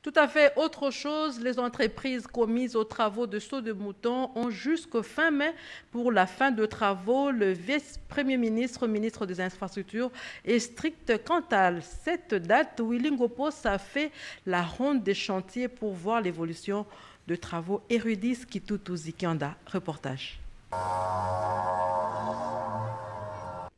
Tout à fait. Autre chose, les entreprises commises aux travaux de saut de mouton ont jusqu'au fin mai pour la fin de travaux. Le vice-premier ministre, ministre des Infrastructures, est strict quant à cette date. Willy Ngopos a fait la ronde des chantiers pour voir l'évolution de travaux érudits. Kitutu Zikianda, reportage.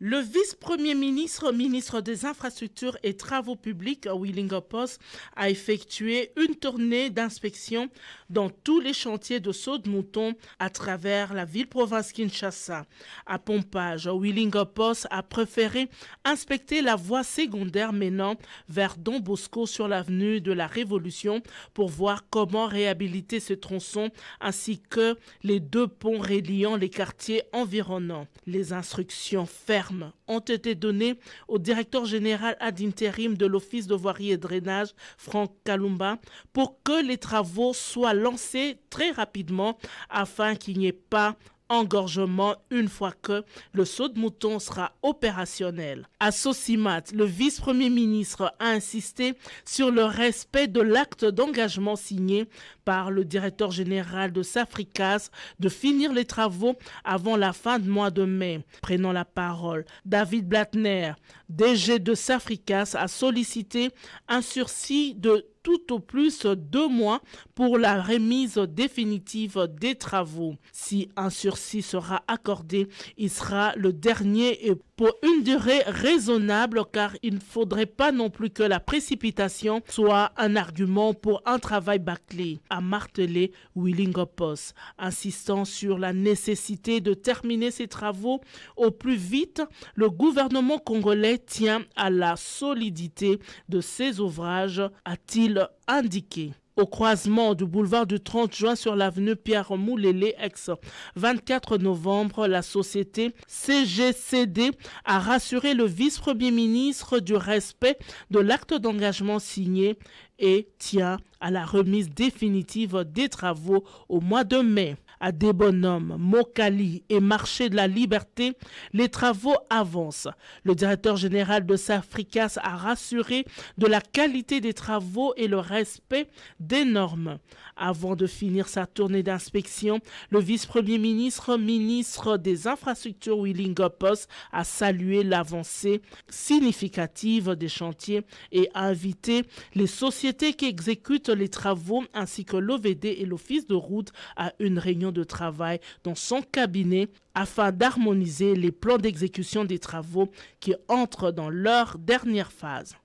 Le vice-premier ministre, ministre des Infrastructures et Travaux publics, Willy Ngopos, a effectué une tournée d'inspection dans tous les chantiers de saut de mouton à travers la ville-province Kinshasa. À Pompage, Willy Ngopos a préféré inspecter la voie secondaire menant vers Don Bosco sur l'avenue de la Révolution pour voir comment réhabiliter ce tronçon ainsi que les deux ponts reliant les quartiers environnants. Les instructions fermes ont été données au directeur général ad intérim de l'Office de voirie et drainage, Franck Kalumba, pour que les travaux soient lancés très rapidement afin qu'il n'y ait pas engorgement une fois que le saut de mouton sera opérationnel. À Sosimat, le vice-premier ministre a insisté sur le respect de l'acte d'engagement signé par le directeur général de Safricas de finir les travaux avant la fin du mois de mai. Prenant la parole, David Blattner, DG de Safricas, a sollicité un sursis de tout au plus 2 mois pour la remise définitive des travaux. Si un sursis sera accordé, il sera le dernier et pour une durée raisonnable car il ne faudrait pas non plus que la précipitation soit un argument pour un travail bâclé, a martelé Willy Ngopos, insistant sur la nécessité de terminer ces travaux au plus vite. Le gouvernement congolais tient à la solidité de ces ouvrages, a-t-il indiqué. Au croisement du boulevard du 30 juin sur l'avenue Pierre Moulélé, ex-24 novembre, la société CGCD a rassuré le vice-premier ministre du respect de l'acte d'engagement signé et tient à la remise définitive des travaux au mois de mai. À Desbonhommes, Mokali et Marché de la Liberté, les travaux avancent. Le directeur général de Safricas a rassuré de la qualité des travaux et le respect des normes. Avant de finir sa tournée d'inspection, le vice-premier ministre, ministre des Infrastructures Willy Ngopos, a salué l'avancée significative des chantiers et a invité les sociétés qui exécutent les travaux ainsi que l'OVD et l'Office de route à une réunion de travail dans son cabinet afin d'harmoniser les plans d'exécution des travaux qui entrent dans leur dernière phase.